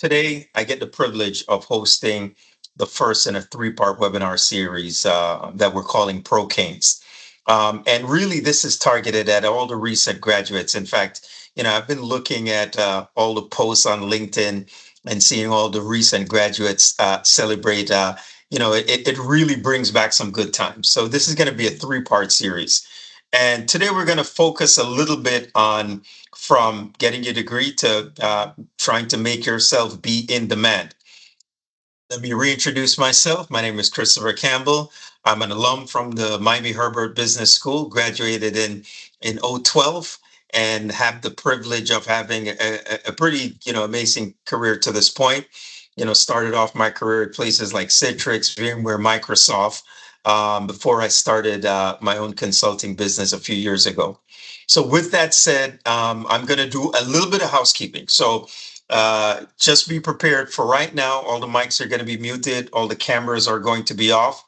Today, I get the privilege of hosting the first in a three-part webinar series that we're calling Pro Canes. And really, this is targeted at all the recent graduates. In fact, I've been looking at all the posts on LinkedIn and seeing all the recent graduates celebrate. It really brings back some good times. So this is going to be a three-part series. And today we're going to focus a little bit on from getting your degree to trying to make yourself be in demand. Let me reintroduce myself. My name is Christopher Campbell. I'm an alum from the Miami Herbert Business School, graduated in 012, and have the privilege of having a pretty, amazing career to this point. Started off my career at places like Citrix, VMware, Microsoft, before I started my own consulting business a few years ago. So with that said, I'm going to do a little bit of housekeeping. So just be prepared for right now. All the mics are going to be muted. All the cameras are going to be off.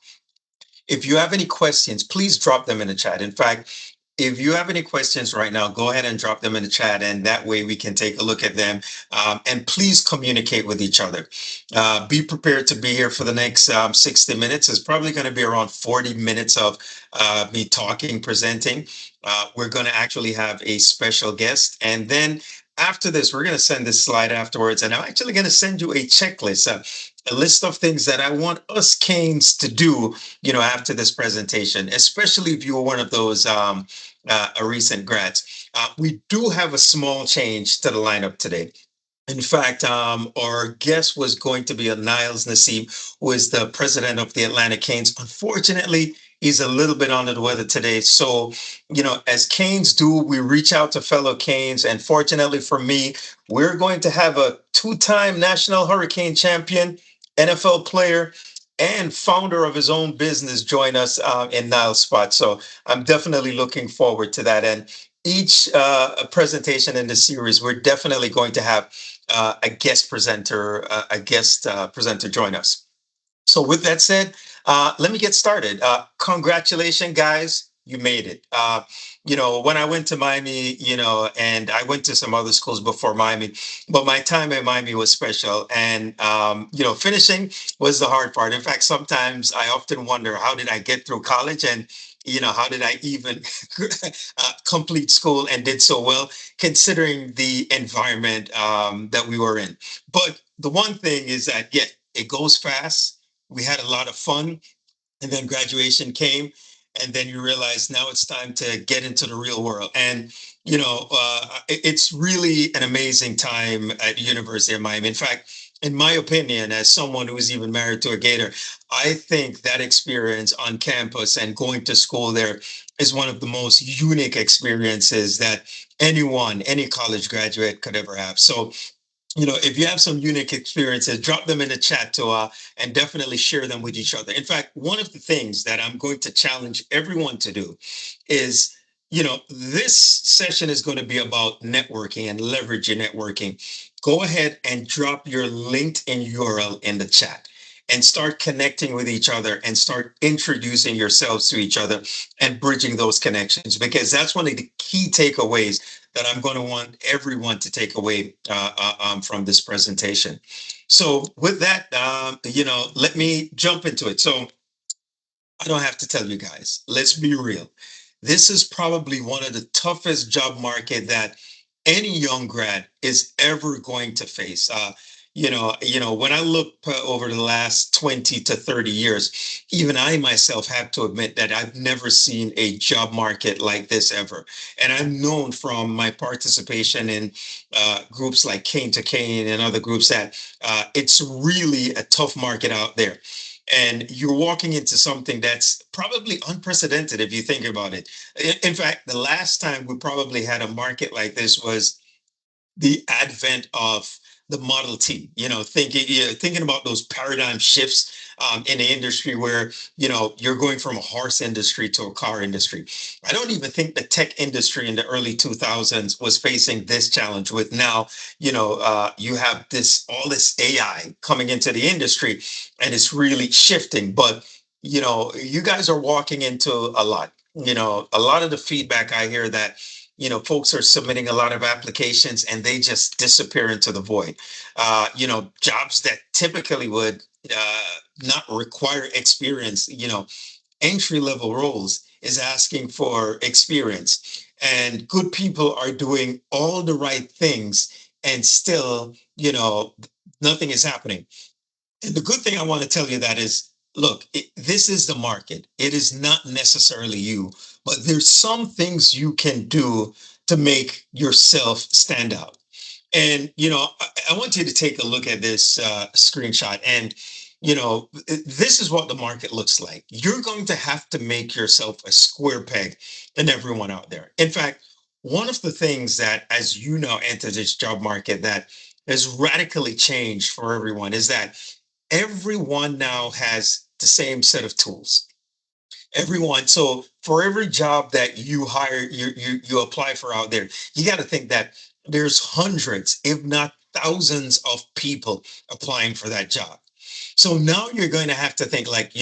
If you have any questions, please drop them in the chat. In fact, if you have any questions right now, go ahead and drop them in the chat, and that way we can take a look at them. And please communicate with each other. Be prepared to be here for the next 60 minutes. It's probably going to be around 40 minutes of me talking, presenting. We're going to actually have a special guest. And then after this, we're going to send this slide afterwards. And I'm actually going to send you a checklist, a list of things that I want us Canes to do, after this presentation, especially if you were one of those recent grads. We do have a small change to the lineup today. In fact, our guest was going to be Niles Nassim, who is the president of the Atlanta Canes. Unfortunately, he's a little bit under the weather today. So, as Canes do, we reach out to fellow Canes. And fortunately for me, we're going to have a two-time National Hurricane champion, NFL player, and founder of his own business join us in Niles' spot. So I'm definitely looking forward to that. And each presentation in the series, we're definitely going to have a guest presenter, join us. So with that said, let me get started. Congratulations, guys. You made it. When I went to Miami, and I went to some other schools before Miami, but my time at Miami was special. And, finishing was the hard part. In fact, sometimes I often wonder, how did I get through college? And, how did I even complete school and did so well, considering the environment that we were in? But the one thing is that, yeah, it goes fast. We had a lot of fun, and then graduation came, and then you realize now it's time to get into the real world. And it's really an amazing time at University of Miami. In fact, in my opinion, as someone who's even married to a Gator, I think that experience on campus and going to school there is one of the most unique experiences that any college graduate could ever have. So if you have some unique experiences, drop them in the chat to and definitely share them with each other. In fact, one of the things that I'm going to challenge everyone to do is, this session is going to be about networking and leveraging networking. Go ahead and drop your LinkedIn URL in the chat and start connecting with each other and start introducing yourselves to each other and bridging those connections, because that's one of the key takeaways that I'm going to want everyone to take away from this presentation. So with that, let me jump into it. So I don't have to tell you guys, let's be real. This is probably one of the toughest job market that any young grad is ever going to face. When I look over the last 20 to 30 years, even I myself have to admit that I've never seen a job market like this ever. And I'm known from my participation in groups like Cane to Cane and other groups that it's really a tough market out there. And you're walking into something that's probably unprecedented if you think about it. In fact, the last time we probably had a market like this was the advent of the Model T, thinking about those paradigm shifts in the industry where, you're going from a horse industry to a car industry. I don't even think the tech industry in the early 2000s was facing this challenge with now, you have all this AI coming into the industry and it's really shifting. But, you guys are walking into a lot. A lot of the feedback I hear that folks are submitting a lot of applications and they just disappear into the void. Jobs that typically would not require experience, entry level roles is asking for experience. And good people are doing all the right things and still, nothing is happening. And the good thing I want to tell you that is, look, this is the market. It is not necessarily you, but there's some things you can do to make yourself stand out. And I want you to take a look at this screenshot. And this is what the market looks like. You're going to have to make yourself a square peg than everyone out there. In fact, one of the things that, as you now enter this job market, that has radically changed for everyone is that everyone now has the same set of tools. Everyone. So for every job that you hire, you apply for out there, you got to think that there's hundreds, if not thousands, of people applying for that job. So now you're going to have to think like,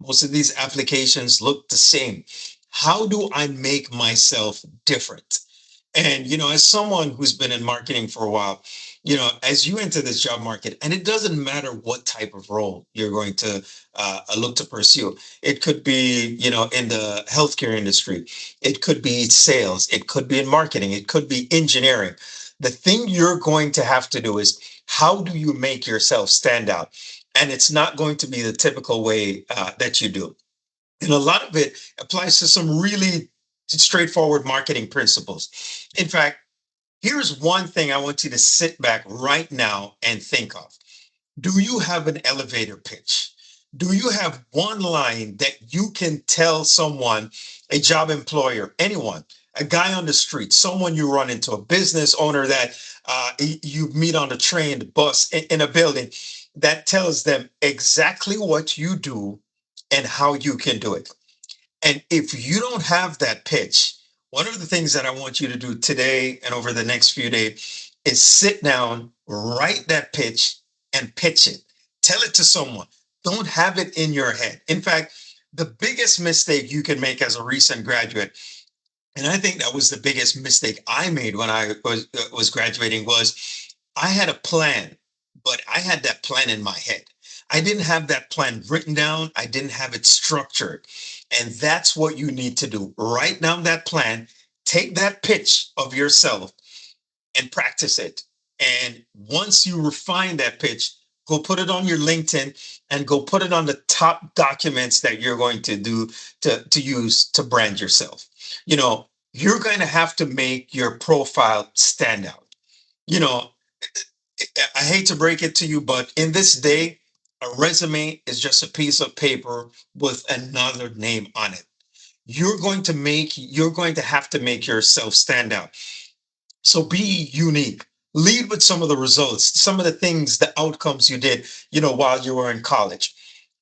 most of these applications look the same. How do I make myself different? And, as someone who's been in marketing for a while, as you enter this job market, and it doesn't matter what type of role you're going to look to pursue, it could be, in the healthcare industry, it could be sales, it could be in marketing, it could be engineering. The thing you're going to have to do is how do you make yourself stand out? And it's not going to be the typical way that you do. And a lot of it applies to some really straightforward marketing principles. In fact, here's one thing I want you to sit back right now and think of. Do you have an elevator pitch? Do you have one line that you can tell someone, a job employer, anyone, a guy on the street, someone you run into, a business owner that you meet on the train, the bus, in a building, that tells them exactly what you do and how you can do it? And if you don't have that pitch, one of the things that I want you to do today and over the next few days is sit down, write that pitch, and pitch it. Tell it to someone. Don't have it in your head. In fact, the biggest mistake you can make as a recent graduate, and I think that was the biggest mistake I made when I was graduating, was I had a plan, but I had that plan in my head. I didn't have that plan written down. I didn't have it structured. And that's what you need to do. Write down that plan, take that pitch of yourself and practice it. And once you refine that pitch, go put it on your LinkedIn and go put it on the top documents that you're going to do to use to brand yourself. You're going to have to make your profile stand out. You know, I hate to break it to you, but in this day, a resume is just a piece of paper with another name on it. You're going to have to make yourself stand out. So be unique. Lead with some of the results, some of the things, the outcomes you did, while you were in college.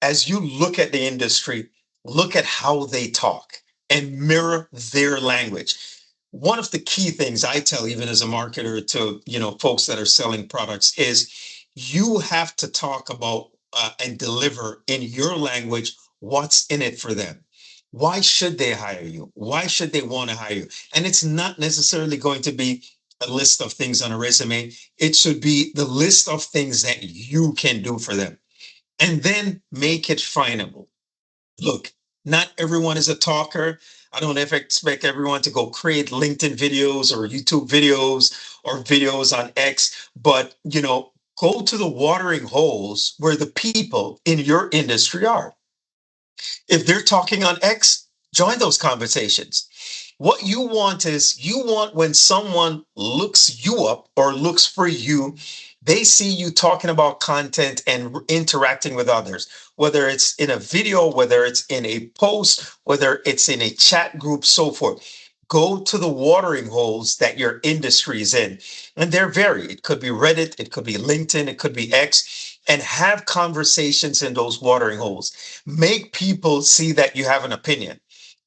As you look at the industry, look at how they talk and mirror their language. One of the key things I tell, even as a marketer, to folks that are selling products is you have to talk about and deliver in your language what's in it for them. Why should they hire you? Why should they want to hire you? And it's not necessarily going to be a list of things on a resume. It should be the list of things that you can do for them, and then make it findable. Look, not everyone is a talker. I don't ever expect everyone to go create LinkedIn videos or YouTube videos or videos on X, but go to the watering holes where the people in your industry are. If they're talking on X, join those conversations. What you want when someone looks you up or looks for you, they see you talking about content and interacting with others, whether it's in a video, whether it's in a post, whether it's in a chat group, so forth. Go to the watering holes that your industry is in. And they're varied. It could be Reddit, it could be LinkedIn, it could be X, and have conversations in those watering holes. Make people see that you have an opinion.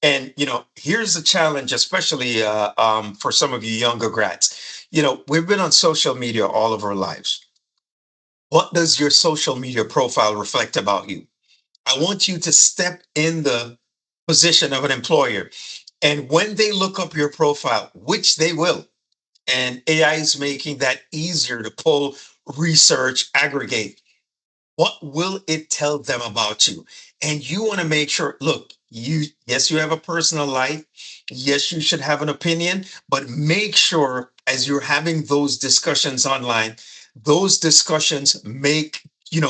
And here's a challenge, especially for some of you younger grads. We've been on social media all of our lives. What does your social media profile reflect about you? I want you to step in the position of an employer And when they look up your profile, which they will, and AI is making that easier to pull, research, aggregate, what will it tell them about you? And you want to make sure, look, yes, you have a personal life. Yes, you should have an opinion, but make sure as you're having those discussions online, those discussions make you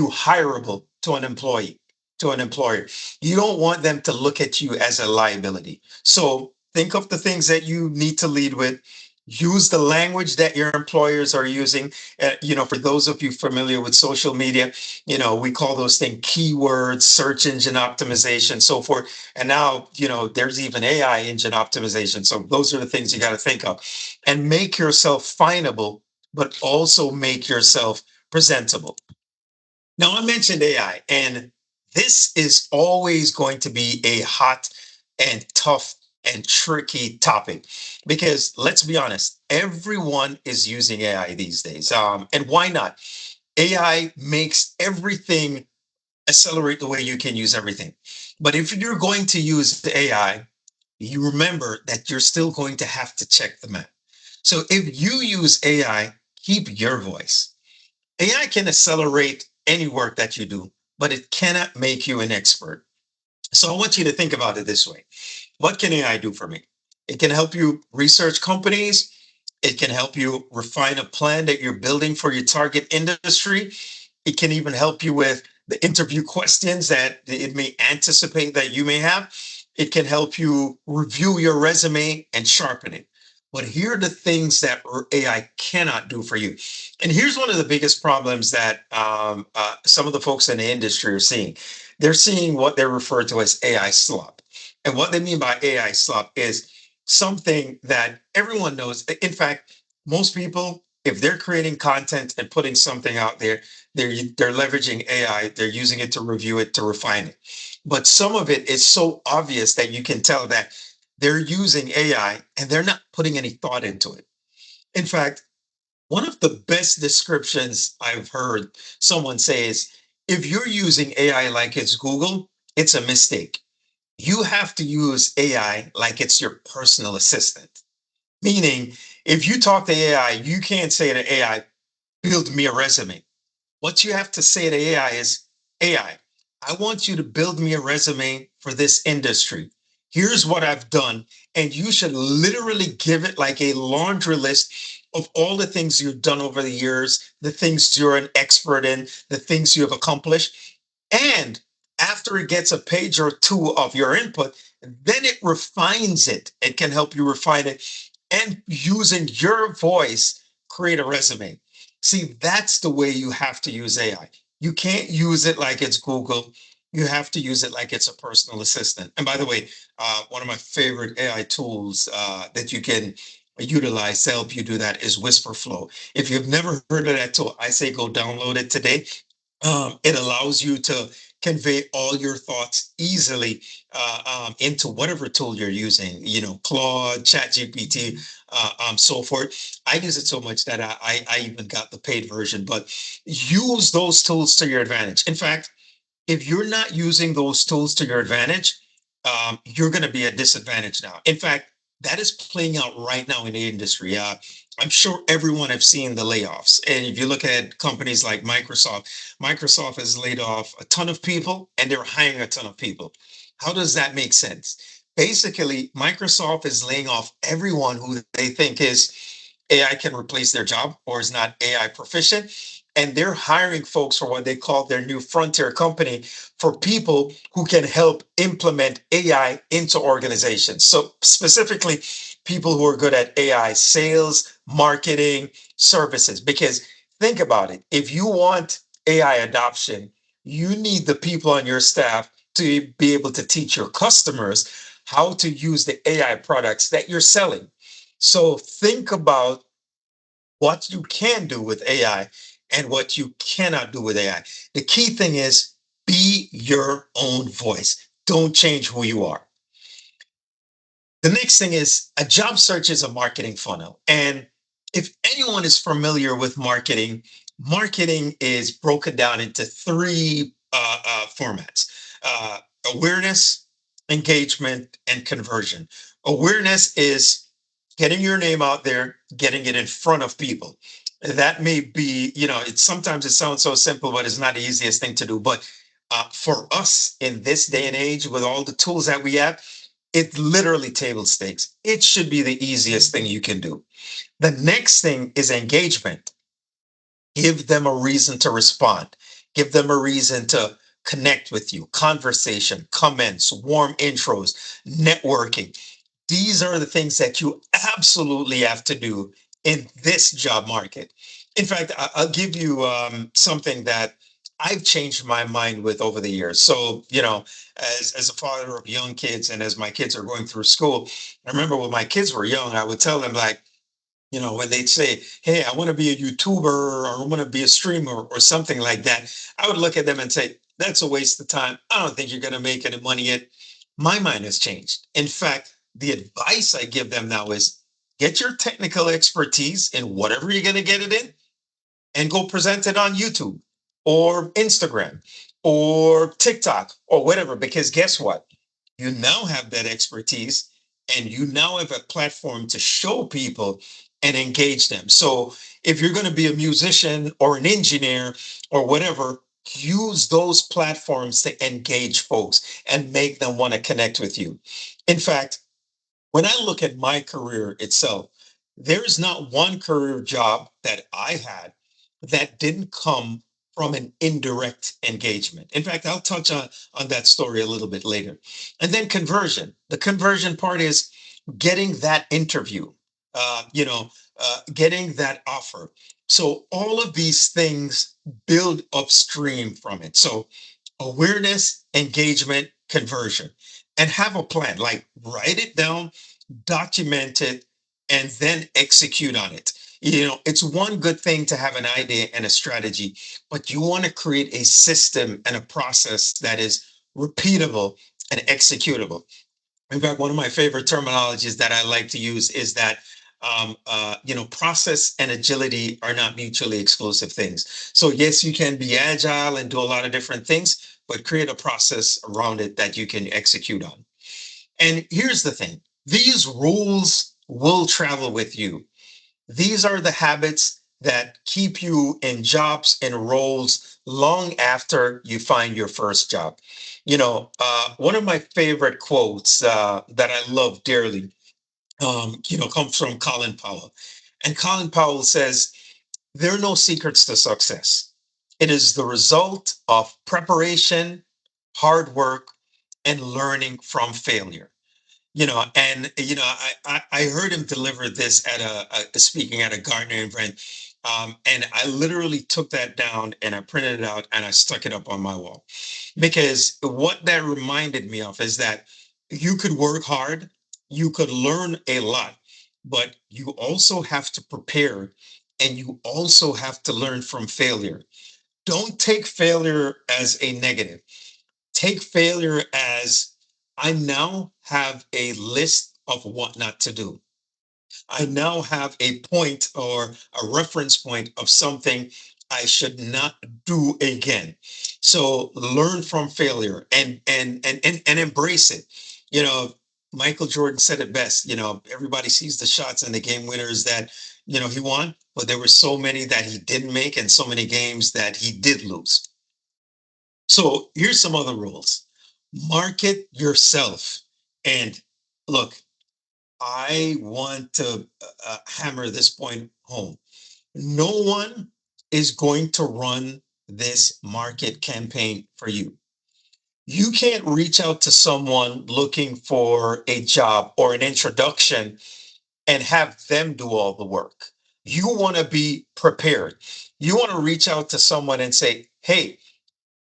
hireable to an employee, to an employer. You don't want them to look at you as a liability. So think of the things that you need to lead with. Use the language that your employers are using. For those of you familiar with social media, we call those things keywords, search engine optimization, so forth. And now, there's even AI engine optimization. So those are the things you got to think of. And make yourself findable, but also make yourself presentable. Now, I mentioned AI, and this is always going to be a hot and tough and tricky topic because let's be honest, everyone is using AI these days. And why not? AI makes everything accelerate the way you can use everything. But if you're going to use the AI, you remember that you're still going to have to check the map. So if you use AI, keep your voice. AI can accelerate any work that you do, but it cannot make you an expert. So I want you to think about it this way. What can AI do for me? It can help you research companies. It can help you refine a plan that you're building for your target industry. It can even help you with the interview questions that it may anticipate that you may have. It can help you review your resume and sharpen it. But here are the things that AI cannot do for you. And here's one of the biggest problems that some of the folks in the industry are seeing. They're seeing what they refer to as AI slop. And what they mean by AI slop is something that everyone knows. In fact, most people, if they're creating content and putting something out there, they're leveraging AI, they're using it to review it, to refine it. But some of it is so obvious that you can tell that they're using AI and they're not putting any thought into it. In fact, one of the best descriptions I've heard someone say is if you're using AI like it's Google, it's a mistake. You have to use AI like it's your personal assistant. Meaning, if you talk to AI, you can't say to AI, build me a resume. What you have to say to AI is, I want you to build me a resume for this industry. Here's what I've done. And you should literally give it like a laundry list of all the things you've done over the years, the things you're an expert in, the things you have accomplished. And after it gets a page or two of your input, then it refines it. It can help you refine it and using your voice, create a resume. See, that's the way you have to use AI. You can't use it like it's Google. You have to use it like it's a personal assistant. And by the way, one of my favorite AI tools that you can utilize to help you do that is Whisperflow. If you've never heard of that tool, I say go download it today. It allows you to convey all your thoughts easily into whatever tool you're using, Claude, ChatGPT, so forth. I use it so much that I even got the paid version, but use those tools to your advantage. In fact, if you're not using those tools to your advantage, you're going to be at disadvantage now. In fact, that is playing out right now in the industry. I'm sure everyone have seen the layoffs. And if you look at companies like Microsoft, Microsoft has laid off a ton of people and they're hiring a ton of people. How does that make sense? Basically, Microsoft is laying off everyone who they think is AI can replace their job or is not AI proficient. And they're hiring folks for what they call their new frontier company for people who can help implement AI into organizations. So, specifically, people who are good at AI sales, marketing, services. Because think about it, if you want AI adoption, you need the people on your staff to be able to teach your customers how to use the AI products that you're selling. So, think about what you can do with AI and what you cannot do with AI. The key thing is be your own voice. Don't change who you are. The next thing is a job search is a marketing funnel. And if anyone is familiar with marketing, marketing is broken down into three formats: awareness, engagement, and conversion. Awareness is getting your name out there, getting it in front of people. That may be, it's sometimes it sounds so simple, but it's not the easiest thing to do. But for us in this day and age, with all the tools that we have, it's literally table stakes. It should be the easiest thing you can do. The next thing is engagement. Give them a reason to respond, give them a reason to connect with you. Conversation, comments, warm intros, networking. These are the things that you absolutely have to do in this job market. In fact, I'll give you something that I've changed my mind with over the years. So, as a father of young kids and as my kids are going through school, I remember when my kids were young, I would tell them, like, when they'd say, "Hey, I want to be a YouTuber or I want to be a streamer or something like that," I would look at them and say, "That's a waste of time. I don't think you're going to make any money yet." My mind has changed. In fact, the advice I give them now is get your technical expertise in whatever you're going to get it in and go present it on YouTube or Instagram or TikTok or whatever. Because guess what? You now have that expertise and you now have a platform to show people and engage them. So if you're going to be a musician or an engineer or whatever, use those platforms to engage folks and make them want to connect with you. In fact, when I look at my career itself, there is not one career job that I had that didn't come from an indirect engagement. In fact, I'll touch on that story a little bit later. And then conversion. The conversion part is getting that interview, getting that offer. So all of these things build upstream from it. So awareness, engagement, conversion, and have a plan. Like write it down, document it, and then execute on it. It's one good thing to have an idea and a strategy, but you want to create a system and a process that is repeatable and executable. In fact, one of my favorite terminologies that I like to use is that process and agility are not mutually exclusive things. So yes, you can be agile and do a lot of different things, but create a process around it that you can execute on. And here's the thing: these rules will travel with you. These are the habits that keep you in jobs and roles long after you find your first job. One of my favorite quotes that I love dearly, comes from Colin Powell. And Colin Powell says, "There are no secrets to success. It is the result of preparation, hard work, and learning from failure." And I heard him deliver this at a speaking at a Gartner event, and I literally took that down and I printed it out and I stuck it up on my wall, because what that reminded me of is that you could work hard, you could learn a lot, but you also have to prepare and you also have to learn from failure. Don't take failure as a negative. Take failure as, I now have a list of what not to do. I now have a point or a reference point of something I should not do again. So learn from failure and embrace it. You know, Michael Jordan said it best. Everybody sees the shots and the game winners that he won, but there were so many that he didn't make and so many games that he did lose. So here's some other rules. Market yourself. And look, I want to hammer this point home. No one is going to run this market campaign for you. You can't reach out to someone looking for a job or an introduction and have them do all the work. You want to be prepared. You want to reach out to someone and say, "Hey,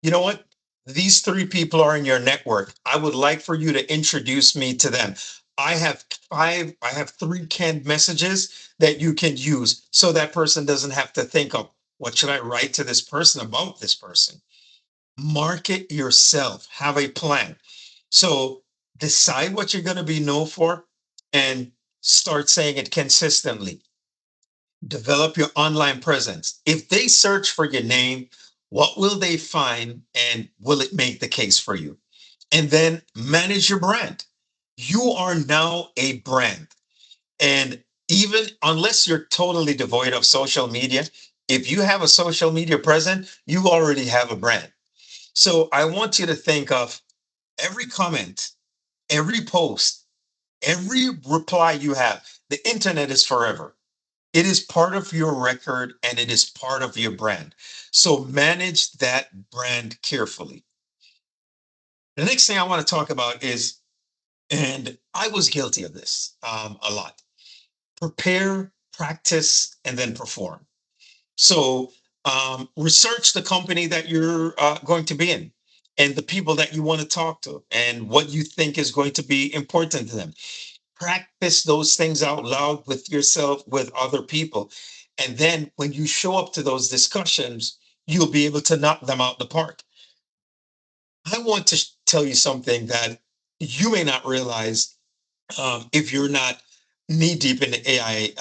you know what? These three people are in your network. I would like for you to introduce me to them. I have three canned messages that you can use so that person doesn't have to think of what should I write to this person about this person." Market yourself, have a plan. So decide what you're going to be known for and start saying it consistently. Develop your online presence. If they search for your name, what will they find and will it make the case for you? and then manage your brand. You are now a brand. And even unless you're totally devoid of social media, if you have a social media present, you already have a brand. So I want you to think of every comment, every post, every reply you have. The internet is forever. It is part of your record and it is part of your brand. So manage that brand carefully. The next thing I want to talk about is, and I was guilty of this a lot, prepare, practice, and then perform. So research the company that you're going to be in and the people that you want to talk to and what you think is going to be important to them. Practice those things out loud with yourself, with other people. And then when you show up to those discussions, you'll be able to knock them out the park. I want to tell you something that you may not realize if you're not knee deep in the AI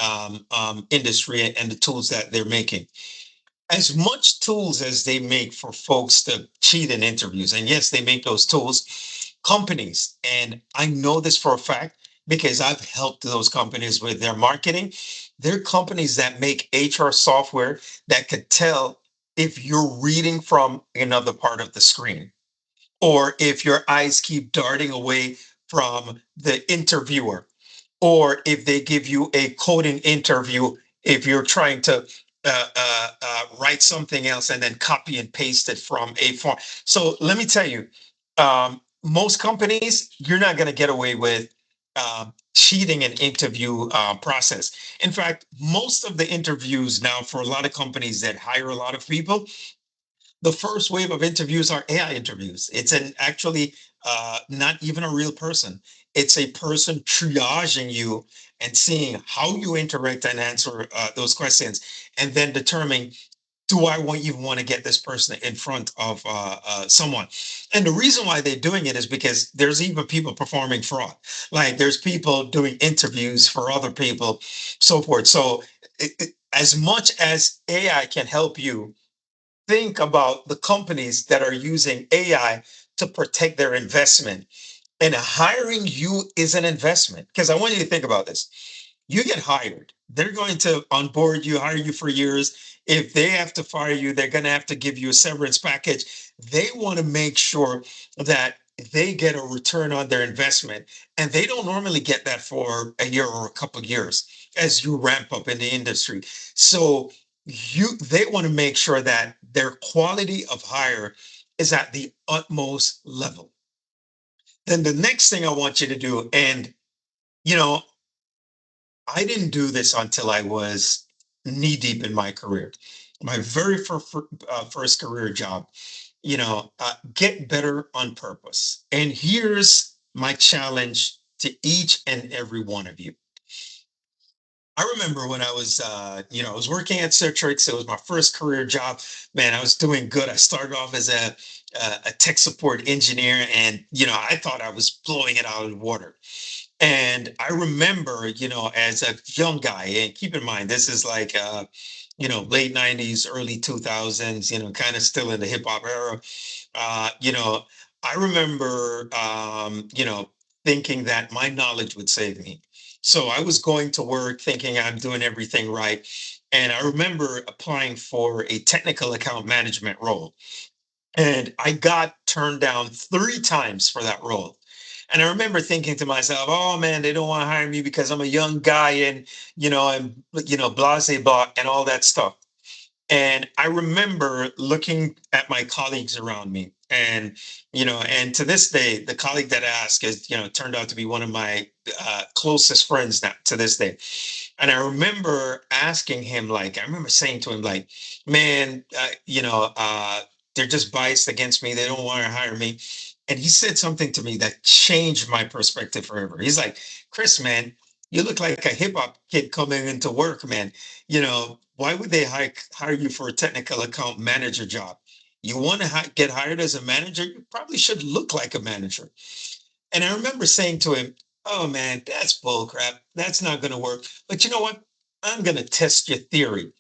industry and the tools that they're making. As much tools as they make for folks to cheat in interviews, and yes, they make those tools, companies, and I know this for a fact because I've helped those companies with their marketing. They're companies that make HR software that could tell if you're reading from another part of the screen or if your eyes keep darting away from the interviewer, or if they give you a coding interview, if you're trying to write something else and then copy and paste it from a form. So let me tell you, most companies, you're not going to get away with cheating an interview process. In fact, most of the interviews now for a lot of companies that hire a lot of people, the first wave of interviews are AI interviews. It's an actually not even a real person. It's a person triaging you and seeing how you interact and answer those questions, and then determining, do I want even want to get this person in front of someone? And the reason why they're doing it is because there's even people performing fraud. Like there's people doing interviews for other people, so forth. So as much as AI can help you, think about the companies that are using AI to protect their investment. And hiring you is an investment. Because I want you to think about this. You get hired, they're going to onboard you, hire you for years. If they have to fire you, they're going to have to give you a severance package. They want to make sure that they get a return on their investment. And they don't normally get that for a year or a couple of years as you ramp up in the industry. So they want to make sure that their quality of hire is at the utmost level. Then the next thing I want you to do, and you know, I didn't do this until I was knee deep in my career. My very first career job, get better on purpose. And here's my challenge to each and every one of you. I remember when I was working at Citrix. It was my first career job. Man, I was doing good. I started off as a tech support engineer, and I thought I was blowing it out of the water. And I remember, as a young guy, and keep in mind, this is like, late 90s, early 2000s, kind of still in the hip hop era. Uh, you know, I remember, thinking that my knowledge would save me. So I was going to work thinking I'm doing everything right. And I remember applying for a technical account management role. And I got turned down 3 times for that role. And I remember thinking to myself, "Oh man, they don't want to hire me because I'm a young guy and blase blah and all that stuff." And I remember looking at my colleagues around me, and to this day, the colleague that asked is turned out to be one of my closest friends now to this day. And I remember asking him, like, I remember saying to him, like, "Man, they're just biased against me. They don't want to hire me." And he said something to me that changed my perspective forever. He's like, "Chris, man, you look like a hip hop kid coming into work, man. Why would they hire you for a technical account manager job? You want to get hired as a manager? You probably should look like a manager." And I remember saying to him, "Oh man, that's bull crap. That's not going to work. But you know what? I'm going to test your theory."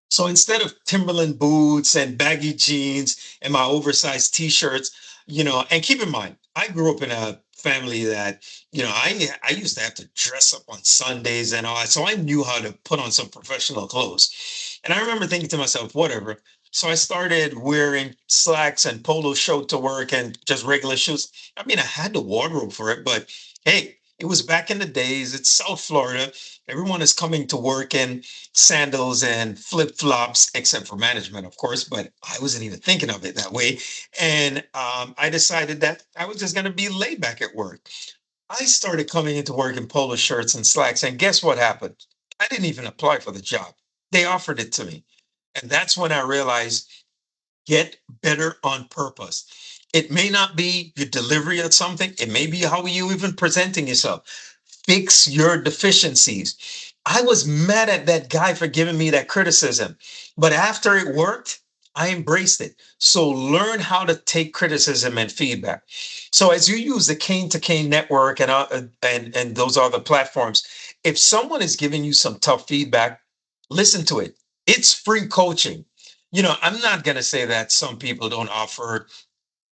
So instead of Timberland boots and baggy jeans and my oversized t-shirts, and keep in mind, I grew up in a family that, I used to have to dress up on Sundays and all that. So I knew how to put on some professional clothes. And I remember thinking to myself, whatever. So I started wearing slacks and polo shirt to work and just regular shoes. I mean, I had the wardrobe for it, but hey, it was back in the days. It's South Florida. Everyone is coming to work in sandals and flip flops, except for management, of course. But I wasn't even thinking of it that way. And I decided that I was just going to be laid back at work. I started coming into work in polo shirts and slacks. And guess what happened? I didn't even apply for the job. They offered it to me. And that's when I realized get better on purpose. It may not be your delivery of something, it may be how you even presenting yourself. Fix your deficiencies. I was mad at that guy for giving me that criticism, but after it worked, I embraced it. So learn how to take criticism and feedback. So as you use the cane to cane network and those other platforms, if someone is giving you some tough feedback, listen to it. It's free coaching. I'm not going to say that some people don't offer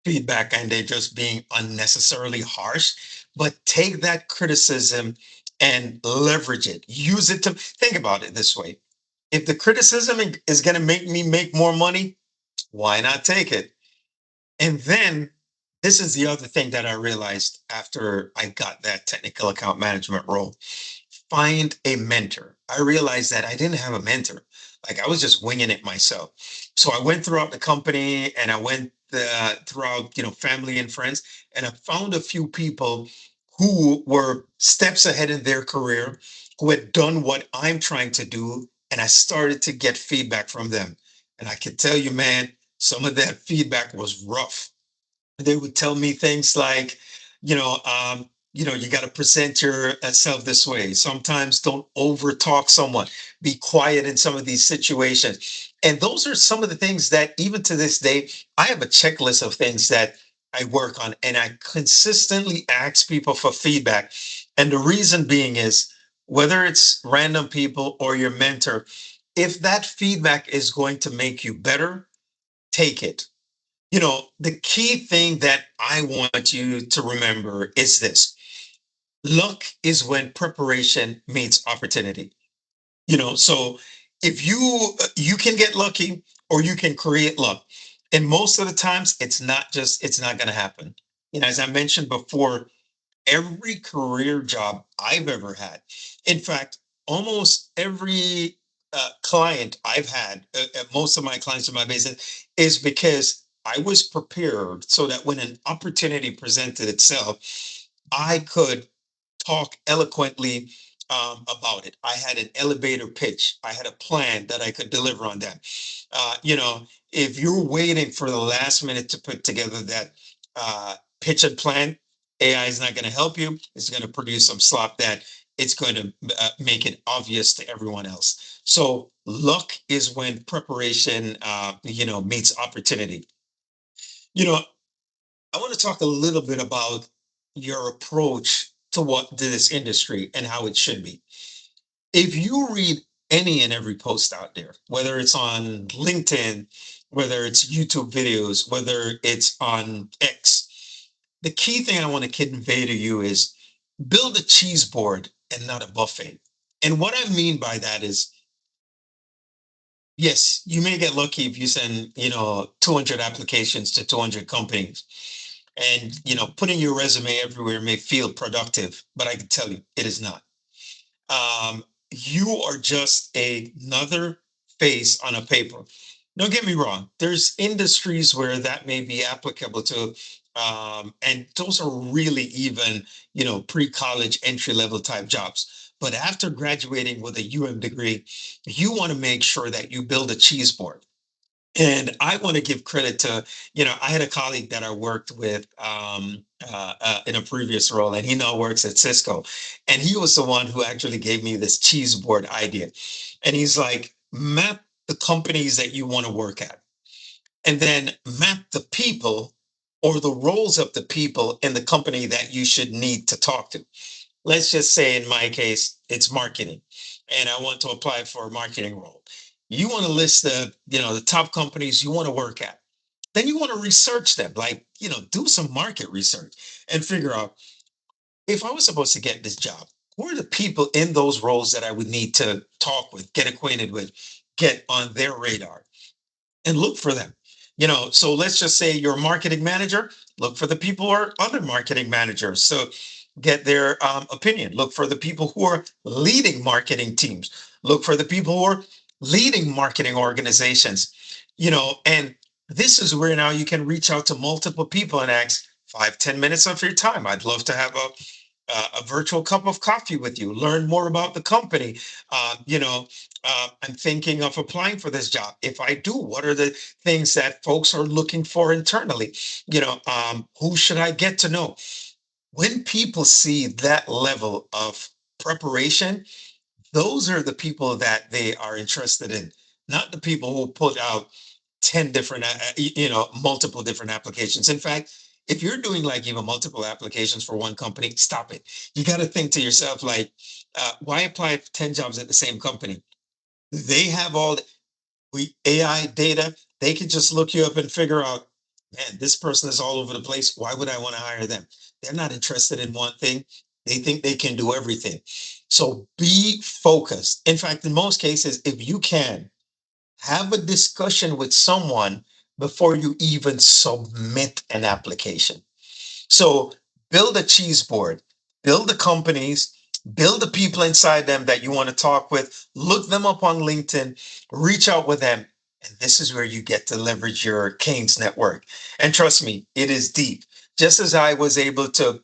feedback and they're just being unnecessarily harsh, but take that criticism and leverage it. Use it to think about it this way. If the criticism is going to make me make more money, why not take it? And then this is the other thing that I realized after I got that technical account management role. Find a mentor. I realized that I didn't have a mentor. Like I was just winging it myself. So I went throughout the company and I went throughout, family and friends, and I found a few people who were steps ahead in their career, who had done what I'm trying to do, and I started to get feedback from them. And I can tell you, man, some of that feedback was rough. They would tell me things like, you got to present yourself this way. Sometimes don't over talk someone. Be quiet in some of these situations. And those are some of the things that even to this day, I have a checklist of things that I work on, and I consistently ask people for feedback. And the reason being is whether it's random people or your mentor, if that feedback is going to make you better, take it. The key thing that I want you to remember is this: luck is when preparation meets opportunity. So if you can get lucky or you can create luck. And most of the times it's not going to happen. As I mentioned before, every career job I've ever had. In fact, almost every client I've had, most of my clients in my business, is because I was prepared so that when an opportunity presented itself, I could talk eloquently about it. I had an elevator pitch. I had a plan that I could deliver on that. If you're waiting for the last minute to put together that pitch and plan, AI is not going to help you. It's going to produce some slop that it's going to make it obvious to everyone else. So luck is when preparation, meets opportunity. You know, I want to talk a little bit about your approach to this industry and how it should be. If you read any and every post out there, whether it's on LinkedIn, whether it's YouTube videos, whether it's on X, the key thing I want to convey to you is build a cheese board and not a buffet. And what I mean by that is, yes, you may get lucky if you send, 200 applications to 200 companies. And, putting your resume everywhere may feel productive, but I can tell you it is not. You are just another face on a paper. Don't get me wrong. There's industries where that may be applicable to, and those are really even, pre-college entry level type jobs. But after graduating with a UM degree, you want to make sure that you build a cheese board. And I want to give credit to, I had a colleague that I worked with in a previous role, and he now works at Cisco. And he was the one who actually gave me this cheese board idea. And he's like, map the companies that you want to work at, and then map the people or the roles of the people in the company that you should need to talk to. Let's just say in my case, it's marketing, and I want to apply for a marketing role. You want to list the top companies you want to work at. Then you want to research them, like, do some market research and figure out, if I was supposed to get this job, who are the people in those roles that I would need to talk with, get acquainted with, get on their radar, and look for them. So let's just say you're a marketing manager, look for the people who are other marketing managers. So get their opinion. Look for the people who are leading marketing teams. Look for the people who are leading marketing organizations. And this is where now you can reach out to multiple people and ask 5, 10 minutes of your time. I'd love to have a virtual cup of coffee with you, learn more about the company. I'm thinking of applying for this job. If I do, what are the things that folks are looking for internally? Who should I get to know? When people see that level of preparation, those are the people that they are interested in, not the people who put out 10 different, multiple different applications. In fact, if you're doing like even multiple applications for one company, stop it. You got to think to yourself, like, why apply for 10 jobs at the same company? They have all we AI data. They can just look you up and figure out, man, this person is all over the place. Why would I want to hire them? They're not interested in one thing. They think they can do everything. So be focused. In fact, in most cases, if you can, have a discussion with someone before you even submit an application. So build a cheese board, build the companies, build the people inside them that you want to talk with, look them up on LinkedIn, reach out with them. And this is where you get to leverage your Canes network. And trust me, it is deep. Just as I was able to,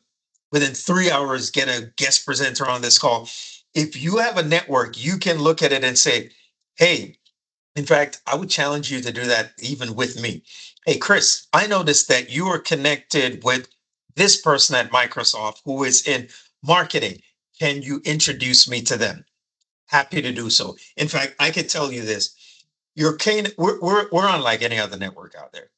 within 3 hours, get a guest presenter on this call, if you have a network, you can look at it and say, hey, in fact, I would challenge you to do that even with me. Hey, Chris, I noticed that you are connected with this person at Microsoft who is in marketing. Can you introduce me to them? Happy to do so. In fact, I could tell you this. Your Kane, we're unlike any other network out there.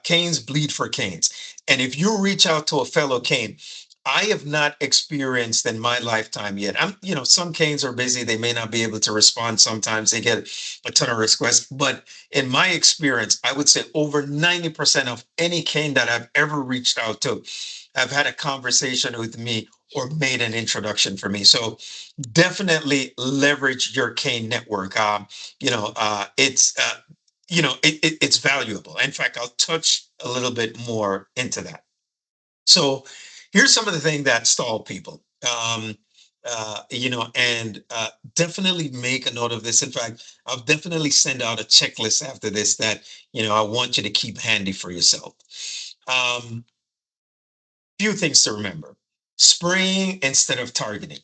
Canes bleed for Canes. And if you reach out to a fellow Cane, I have not experienced in my lifetime yet. Some Canes are busy. They may not be able to respond. Sometimes they get a ton of requests. But in my experience, I would say over 90% of any Cane that I've ever reached out to have had a conversation with me or made an introduction for me. So definitely leverage your Cane network. It's valuable. In fact, I'll touch a little bit more into that. So here's some of the things that stall people. And definitely make a note of this. In fact, I'll definitely send out a checklist after this that I want you to keep handy for yourself. Um, Few things to remember: spraying instead of targeting,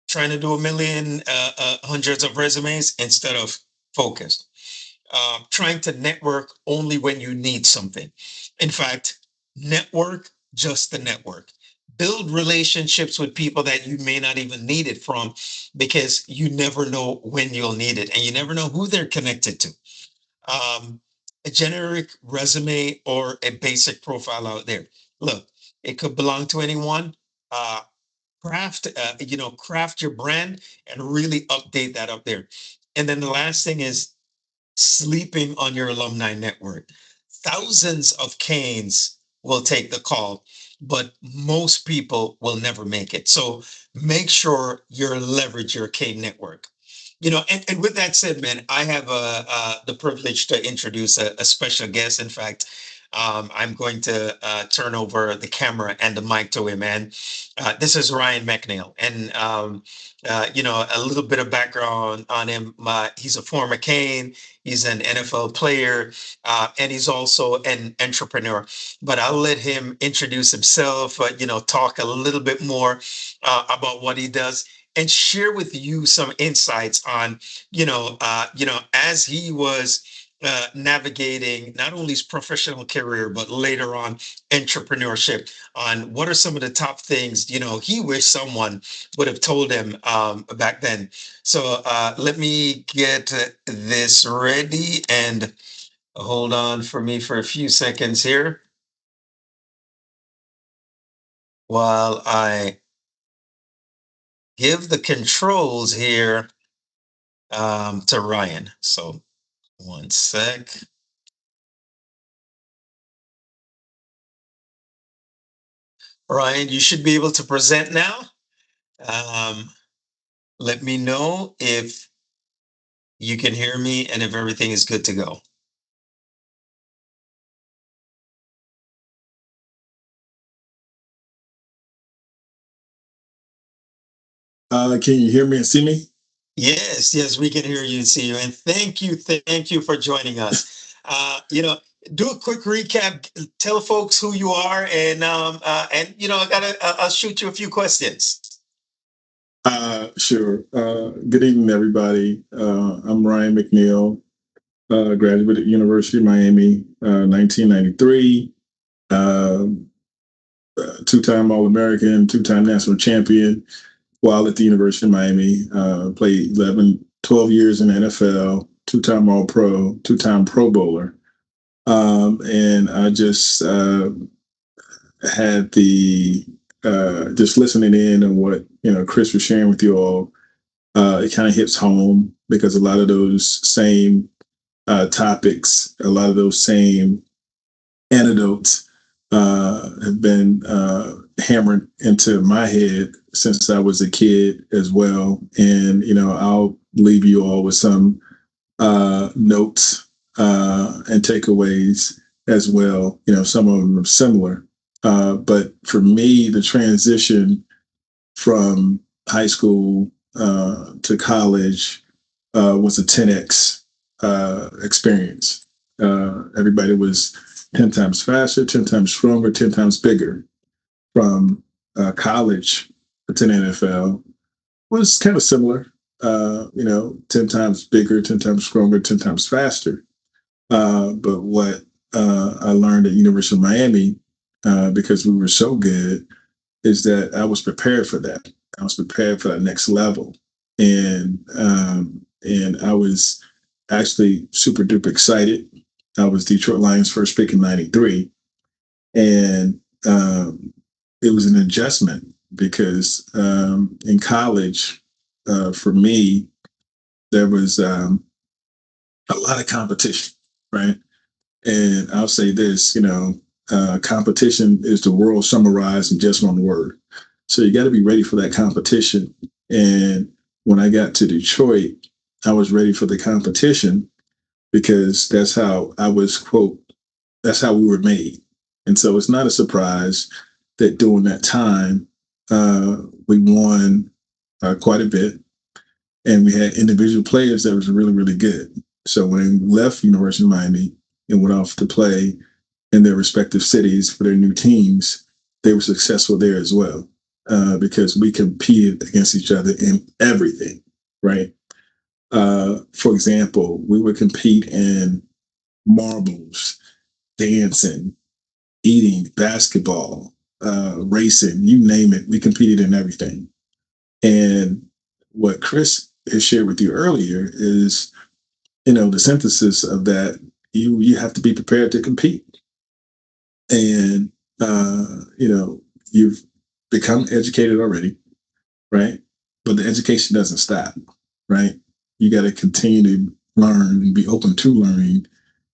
trying to do a million, hundreds of resumes instead of focused, trying to network only when you need something. In fact, network just the network. Build relationships with people that you may not even need it from, because you never know when you'll need it and you never know who they're connected to. Um, a generic resume or a basic profile out there. Look, it could belong to anyone. Uh, craft your brand and really update that up there. And then the last thing is sleeping on your alumni network. Thousands of Canes will take the call, but most people will never make it. So make sure you leverage your Cane network. And with that said, man, I have the privilege to introduce a special guest. In fact, I'm going to turn over the camera and the mic to him, man. This is Ryan McNeil. And, a little bit of background on him. He's a former Cane, he's an NFL player, and he's also an entrepreneur. But I'll let him introduce himself, talk a little bit more about what he does and share with you some insights on, as he was navigating not only his professional career, but later on entrepreneurship, on what are some of the top things, he wished someone would have told him back then. So let me get this ready and hold on for me for a few seconds here while I give the controls here to Ryan. So one sec. Ryan, you should be able to present now. Um, Let me know if you can hear me and if everything is good to go. Can you hear me and see me? Yes, yes, we can hear you and see you. And thank you for joining us. Do a quick recap. Tell folks who you are, and I'll shoot you a few questions. Sure. Good evening, everybody. I'm Ryan McNeil, graduate at University of Miami, 1993, uh, two-time All-American, two-time national champion while at the University of Miami. Played 11, 12 years in the NFL, two-time All-Pro, two-time Pro Bowler. And I just had the just listening in on what Chris was sharing with you all. It kind of hits home because a lot of those same topics, a lot of those same anecdotes have been hammered into my head since I was a kid as well. And I'll leave you all with some notes and takeaways as well. Some of them are similar. But for me, the transition from high school to college was a 10x experience. Everybody was 10 times faster, 10 times stronger, 10 times bigger. From college to the NFL was kind of similar. 10 times bigger, 10 times stronger, 10 times faster. But what I learned at University of Miami, because we were so good, is that I was prepared for that. I was prepared for that next level, and I was actually super duper excited. I was Detroit Lions first pick in '93, and it was an adjustment because in college, for me, there was a lot of competition, right? And I'll say this, competition is the world summarized in just one word. So you got to be ready for that competition. And when I got to Detroit, I was ready for the competition because that's how I was, quote, that's how we were made. And so it's not a surprise that during that time, we won quite a bit and we had individual players that was really, really good. So when I left University of Miami and went off to play in their respective cities for their new teams, they were successful there as well because we competed against each other in everything, right? For example, we would compete in marbles, dancing, eating, basketball, racing, you name it. We competed in everything. And what Chris has shared with you earlier is, the synthesis of that. You have to be prepared to compete, and you've become educated already, right? But the education doesn't stop, right? You got to continue to learn and be open to learning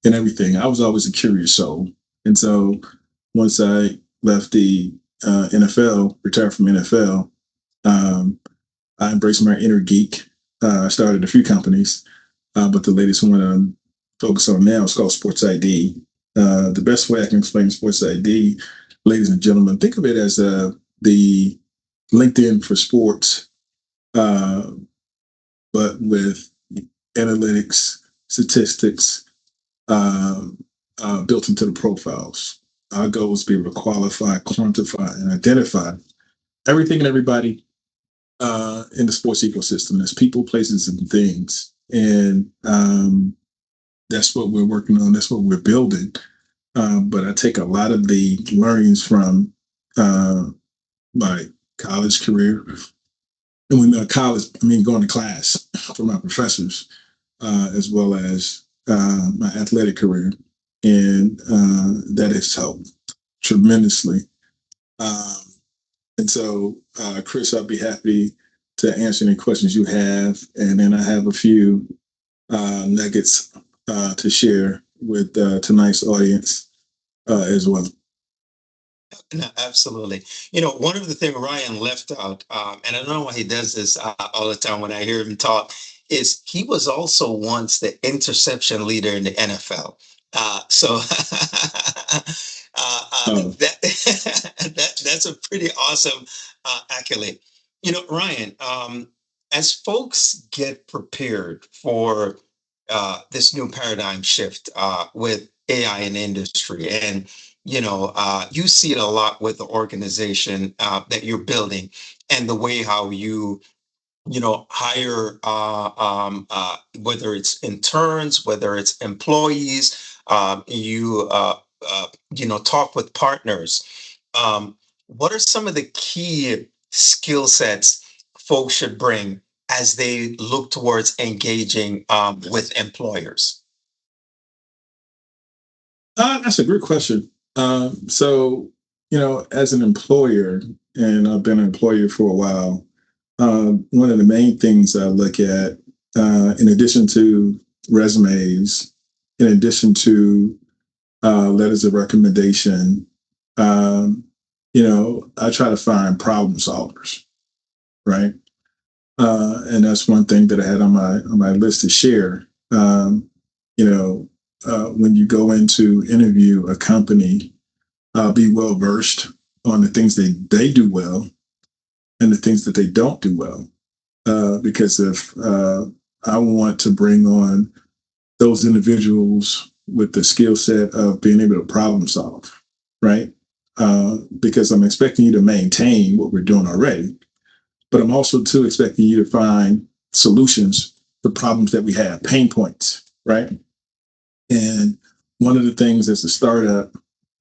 and everything. I was always a curious soul, and so once I left the NFL, retired from NFL, um, I embraced my inner geek. I started a few companies, but the latest one I'm focused on now is called SportsID. The best way I can explain SportsID, ladies and gentlemen, think of it as the LinkedIn for sports, uh, but with analytics, statistics built into the profiles. Our goal is to be able to qualify, quantify, and identify everything and everybody in the sports ecosystem. There's people, places, and things. And that's what we're working on. That's what we're building. But I take a lot of the learnings from uh, my college career. And when college, I mean, going to class from my professors, as well as my athletic career. And that has helped tremendously. Um, and so, Chris, I'll be happy to answer any questions you have. And then I have a few nuggets to share with tonight's audience as well. No, absolutely. One of the things Ryan left out, and I don't know why he does this all the time when I hear him talk, is he was also once the interception leader in the NFL. So Oh, that's a pretty awesome accolade. Ryan, as folks get prepared for this new paradigm shift with AI in the industry, and you see it a lot with the organization that you're building, and the way how you hire whether it's interns, whether it's employees, you talk with partners. What are some of the key skill sets folks should bring as they look towards engaging with employers? that's a great question. So, as an employer, and I've been an employer for a while, one of the main things I look at, in addition to resumes, in addition to letters of recommendation, um, I try to find problem solvers, right? And that's one thing that I had on my list to share. You know, when you go into interview a company, be well versed on the things they do well and the things that they don't do well. Because if I want to bring on those individuals with the skill set of being able to problem solve, right? Because I'm expecting you to maintain what we're doing already, but I'm also too expecting you to find solutions for problems that we have, pain points, right? And one of the things as a startup,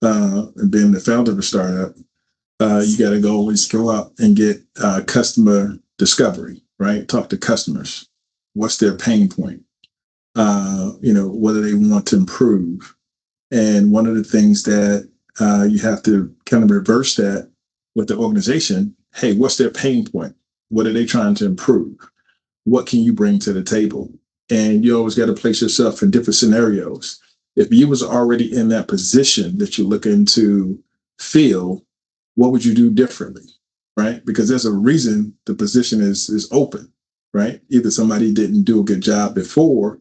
and being the founder of a startup, you got to go always go out and get customer discovery, right? Talk to customers. What's their pain point? What do they want to improve? And one of the things that you have to kind of reverse that with the organization. Hey, what's their pain point? What are they trying to improve? What can you bring to the table? And you always got to place yourself in different scenarios. If you was already in that position that you're looking to fill, what would you do differently? Right? Because there's a reason the position is open, right? Either somebody didn't do a good job before,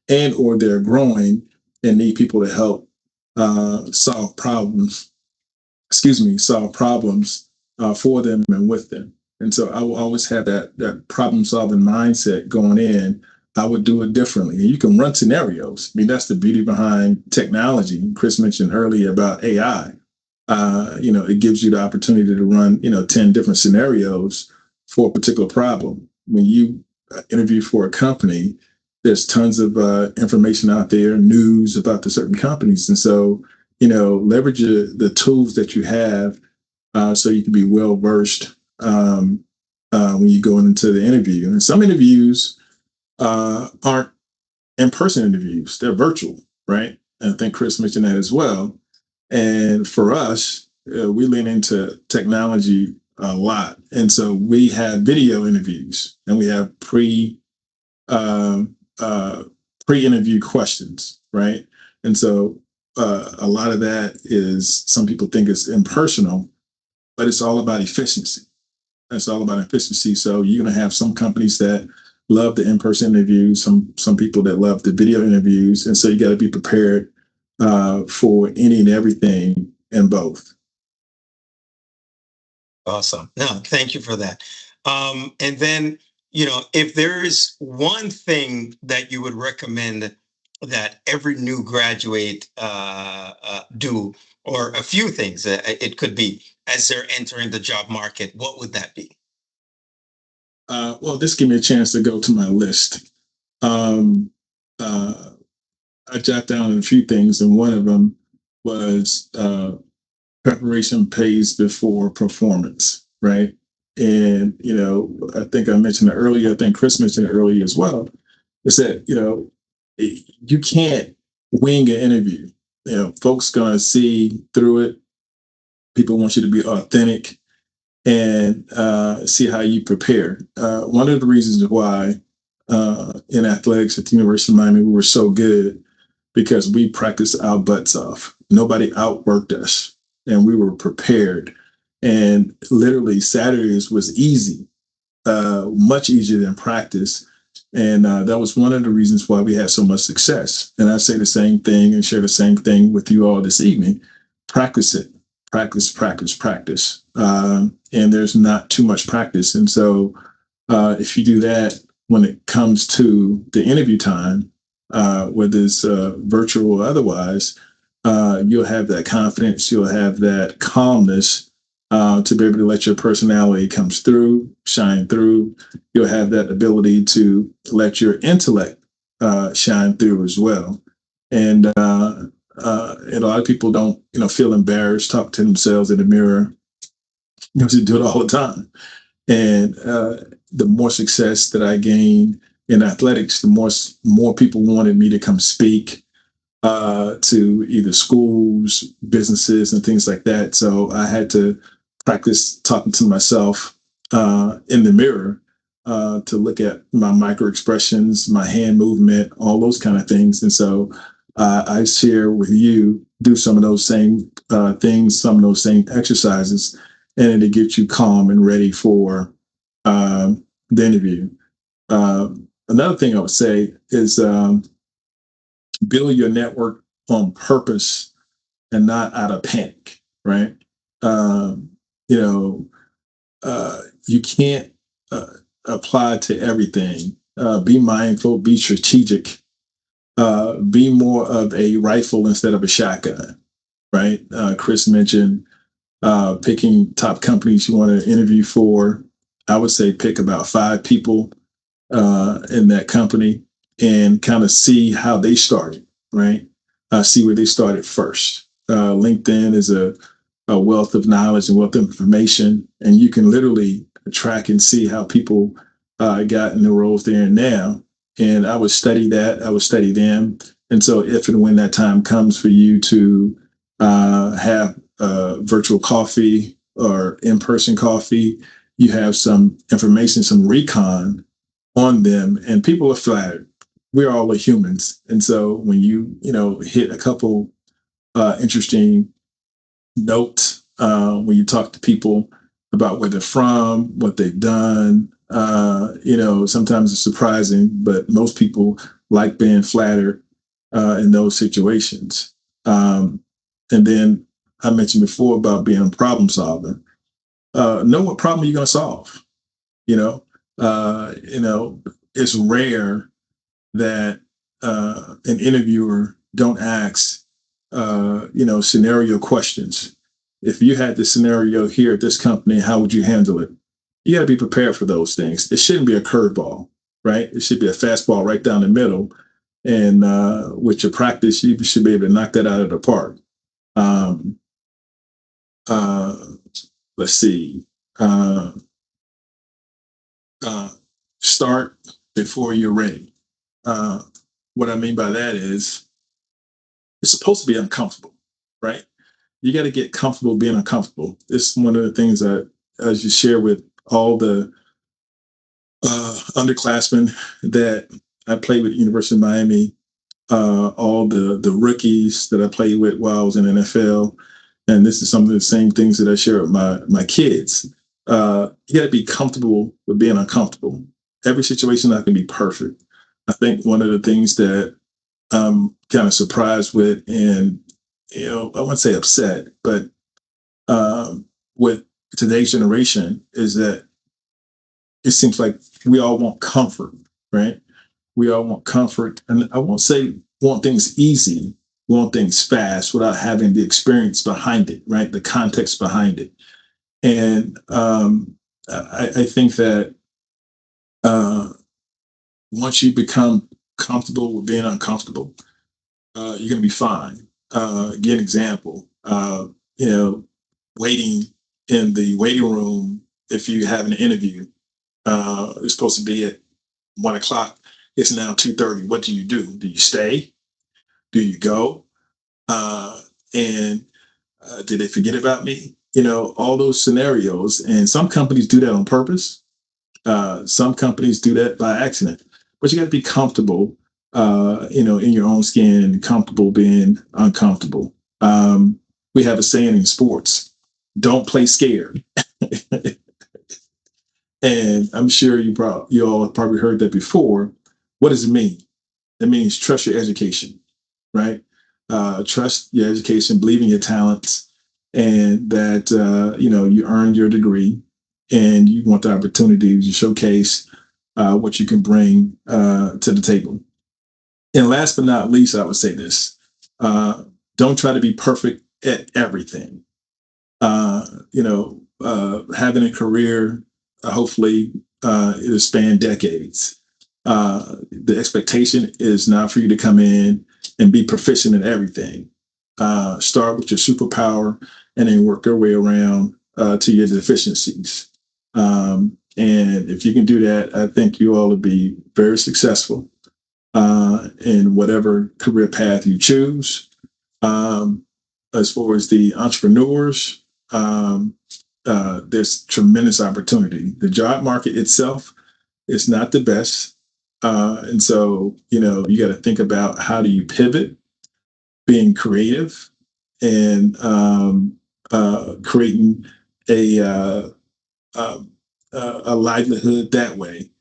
and or they're growing and need people to help solve problems. Excuse me, solve problems for them and with them. And so I will always have that problem solving mindset going in. I would do it differently. And you can run scenarios. I mean, that's the beauty behind technology. Chris mentioned earlier about AI. It gives you the opportunity to run, 10 different scenarios for a particular problem. When you interview for a company, there's tons of information out there, news about the certain companies. And so, leverage the tools that you have so you can be well versed when you go into the interview. And some interviews aren't in person interviews, they're virtual, right? And I think Chris mentioned that as well. And for us, we lean into technology a lot. And so we have video interviews and we have um, uh, pre-interview questions, right? And so a lot of that is some people think it's impersonal, but it's all about efficiency. It's all about efficiency. So you're going to have some companies that love the in-person interviews, some people that love the video interviews, and so you got to be prepared for any and everything in both. Awesome. No, thank you for that. And then, if there is one thing that you would recommend that every new graduate do, or a few things it could be as they're entering the job market, what would that be? Well, this give me a chance to go to my list. Um, uh, I jot down a few things, and one of them was preparation pays before performance, right? And I think I mentioned it earlier. I think Chris mentioned it earlier as well. Is that you can't wing an interview. Folks gonna see through it. People want you to be authentic and see how you prepare. One of the reasons why in athletics at the University of Miami we were so good because we practiced our butts off. Nobody outworked us. and we were prepared. And literally Saturdays was easy, much easier than practice. And that was one of the reasons why we had so much success. And I say the same thing and share the same thing with you all this evening. Practice it, practice, practice, practice. And there's not too much practice. And so if you do that when it comes to the interview time, whether it's virtual or otherwise, you'll have that confidence, you'll have that calmness to be able to let your personality comes through, shine through. You'll have that ability to let your intellect shine through as well. And a lot of people don't, feel embarrassed, talk to themselves in the mirror. Just do it all the time. And the more success that I gained in athletics, the more people wanted me to come speak to either schools, businesses, and things like that. So I had to practice talking to myself in the mirror to look at my micro expressions, my hand movement, all those kind of things. And so I share with you, do some of those same things, some of those same exercises, and to get you calm and ready for the interview. Uh, Another thing I would say is build your network on purpose and not out of panic, right? Um, you know, you can't apply to everything. Be mindful, be strategic, be more of a rifle instead of a shotgun, right? Chris mentioned picking top companies you want to interview for. I would say pick about 5 people in that company and kind of see how they started, right? See where they started first. LinkedIn is a wealth of knowledge and wealth of information, and you can literally track and see how people got in the roles they're in now. And I would study that. I would study them. And so, if and when that time comes for you to have virtual coffee or in-person coffee, you have some information, some recon on them, and people are flattered. We're all humans, and so when you hit a couple interesting notes when you talk to people about where they're from, what they've done, sometimes it's surprising, but most people like being flattered in those situations. And then I mentioned before about being a problem solver. Know what problem you're going to solve. You know, it's rare that an interviewer don't ask, scenario questions. If you had this scenario here at this company, how would you handle it? You got to be prepared for those things. It shouldn't be a curveball, right? It should be a fastball right down the middle. And with your practice, you should be able to knock that out of the park. Um, uh, let's see. Uh, uh, Start before you're ready. Uh, what I mean by that is it's supposed to be uncomfortable, right? You got to get comfortable being uncomfortable. It's one of the things that, as you share with all the underclassmen that I played with at University of Miami, all the rookies that I played with while I was in the NFL, and this is some of the same things that I share with my kids. You got to be comfortable with being uncomfortable. Every situation not going to be perfect. I think one of the things that I'm kind of surprised with, and I wouldn't say upset, but with today's generation, is that it seems like we all want comfort, right? We all want comfort, and I won't say want things easy, want things fast without having the experience behind it, right? The context behind it. And I think that uh, once you become comfortable with being uncomfortable, you're going to be fine. Give an example. Waiting in the waiting room if you have an interview. It's supposed to be at 1 o'clock. It's now 2:30. What do you do? Do you stay? Do you go? Uh, and Did they forget about me? All those scenarios. And some companies do that on purpose. Some companies do that by accident. But you got to be comfortable, in your own skin and comfortable being uncomfortable. We have a saying in sports: "Don't play scared." And I'm sure you all have probably heard that before. What does it mean? It means trust your education, right? Trust your education, believe in your talents, and that you earned your degree, and you want the opportunity to showcase what you can bring to the table. And last but not least, I would say this: uh, don't try to be perfect at everything. Having a career, hopefully, it'll span decades. The expectation is not for you to come in and be proficient in everything. Start with your superpower and then work your way around to your deficiencies. And if you can do that, I think you all will be very successful in whatever career path you choose. Um, as far as the entrepreneurs, there's tremendous opportunity. The job market itself is not the best. And so, you got to think about how do you pivot, being creative, and creating a, uh, uh, a livelihood that way.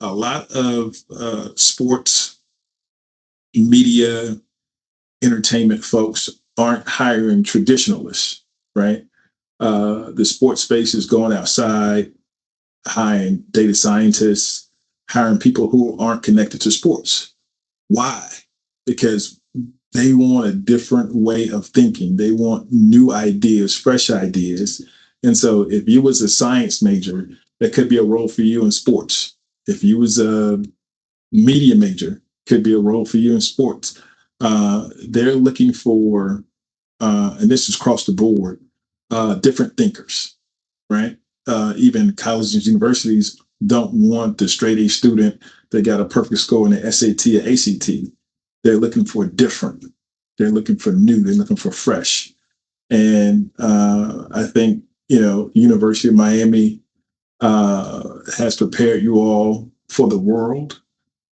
A lot of sports media entertainment folks aren't hiring traditionalists, right? The sports space is going outside, hiring data scientists, hiring people who aren't connected to sports. Why? Because they want a different way of thinking. They want new ideas, fresh ideas. And so if you was a science major, that could be a role for you in sports. If you was a media major, could be a role for you in sports. They're looking for, and this is across the board, different thinkers, right? Even colleges and universities don't want the straight A student that got a perfect score in the SAT or ACT. They're looking for different. They're looking for new. They're looking for fresh. And I think University of Miami has prepared you all for the world,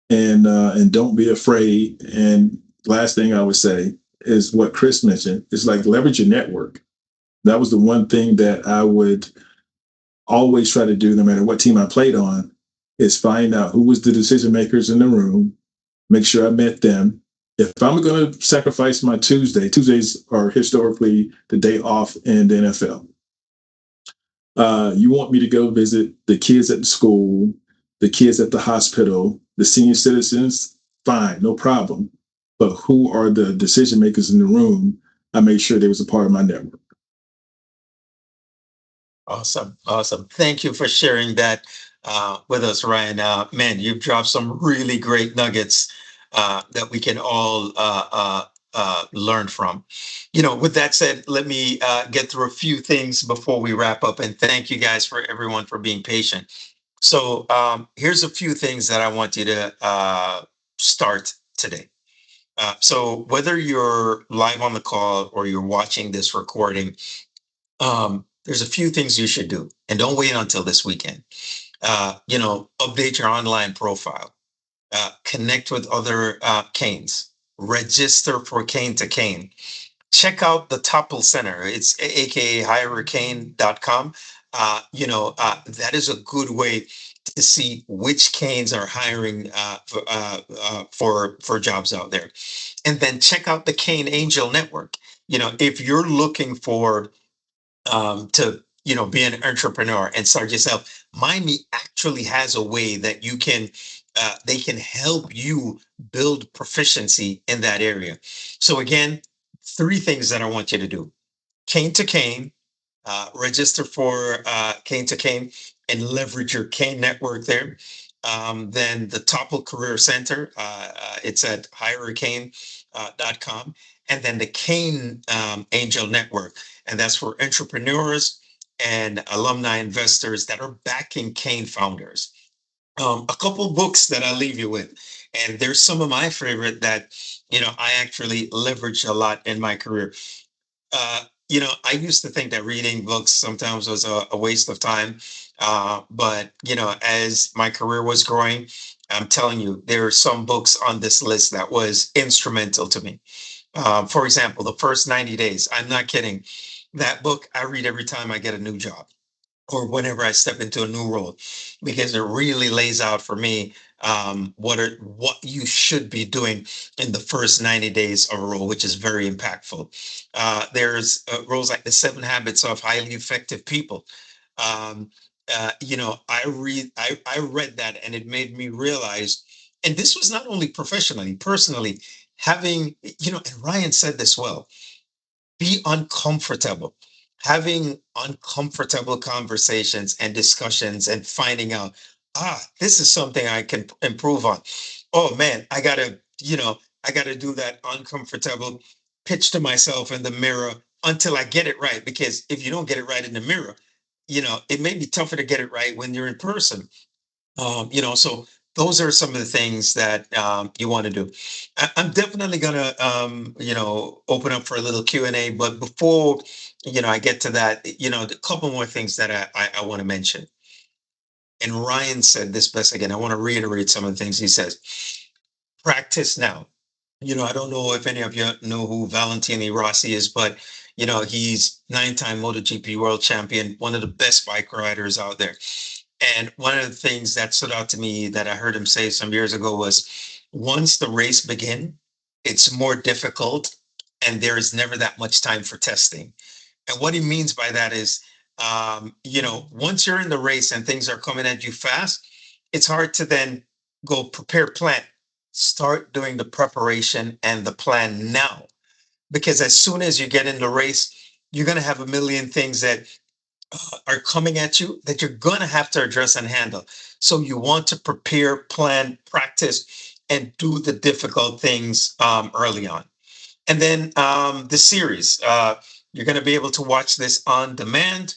and don't be afraid. And last thing I would say is what Chris mentioned. It's like leverage your network. That was the one thing that I would always try to do, no matter what team I played on, is find out who was the decision makers in the room, make sure I met them. If I'm going to sacrifice my Tuesdays are historically the day off in the NFL. You want me to go visit the kids at the school, the kids at the hospital, the senior citizens? Fine, no problem. But who are the decision makers in the room? I made sure they was a part of my network. Awesome. Awesome. Thank you for sharing that with us, Ryan. Man, you've dropped some really great nuggets that we can all learn from. With that said, let me get through a few things before we wrap up. And thank you guys for everyone for being patient. So here's a few things that I want you to start today. So whether you're live on the call or you're watching this recording, there's a few things you should do, and don't wait until this weekend. Update your online profile, connect with other canes, register for cane to cane. Check out the Topple Center. It's aka hirercane.com. That is a good way to see which canes are hiring for jobs out there. And then check out the Cane Angel Network. If you're looking for to be an entrepreneur and start yourself, Miami actually has a way that they can help you build proficiency in that area. So again, three things that I want you to do: cane to cane, register for cane to cane, and leverage your cane network there. Then the Topple Career Center, it's at hirercane.com. And then the Cane Angel Network, and that's for entrepreneurs and alumni investors that are backing Cane founders. A couple books that I leave you with, and there's some of my favorite that I actually leverage a lot in my career. I used to think that reading books sometimes was a waste of time. But, as my career was growing, I'm telling you, there are some books on this list that was instrumental to me. For example, the first 90 days, I'm not kidding. That book I read every time I get a new job or whenever I step into a new role, because it really lays out for me what you should be doing in the first 90 days of a role, which is very impactful. There's roles like the 7 Habits of Highly Effective People. Um, I read that and it made me realize, and this was not only professionally, personally, having, and Ryan said this well, be uncomfortable. Having uncomfortable conversations and discussions and finding out, this is something I can improve on. Oh man, I gotta do that uncomfortable pitch to myself in the mirror until I get it right. Because if you don't get it right in the mirror, it may be tougher to get it right when you're in person. So those are some of the things that you want to do. I'm definitely gonna, open up for a little Q&A. But before, I get to that, a couple more things that I want to mention. And Ryan said this best again. I want to reiterate some of the things he says. Practice now. I don't know if any of you know who Valentini Rossi is, but he's 9-time MotoGP world champion, one of the best bike riders out there. And one of the things that stood out to me that I heard him say some years ago was, once the race begin, it's more difficult and there is never that much time for testing. And what he means by that is, once you're in the race and things are coming at you fast, it's hard to then go prepare, plan, start doing the preparation and the plan now. Because as soon as you get in the race, you're going to have a million things that are coming at you that you're going to have to address and handle. So you want to prepare, plan, practice, and do the difficult things early on. And then the series, you're going to be able to watch this on demand.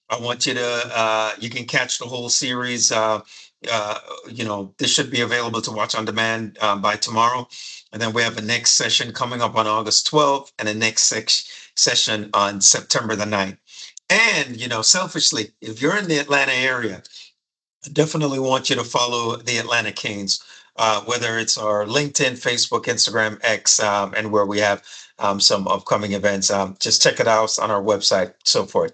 I want you to, you can catch the whole series. Uh, this should be available to watch on demand by tomorrow. And then we have a next session coming up on August 12th and a next session on September the 9th. And, selfishly, if you're in the Atlanta area, I definitely want you to follow the Atlanta Canes, whether it's our LinkedIn, Facebook, Instagram, X, and where we have some upcoming events. Just check it out on our website, so forth.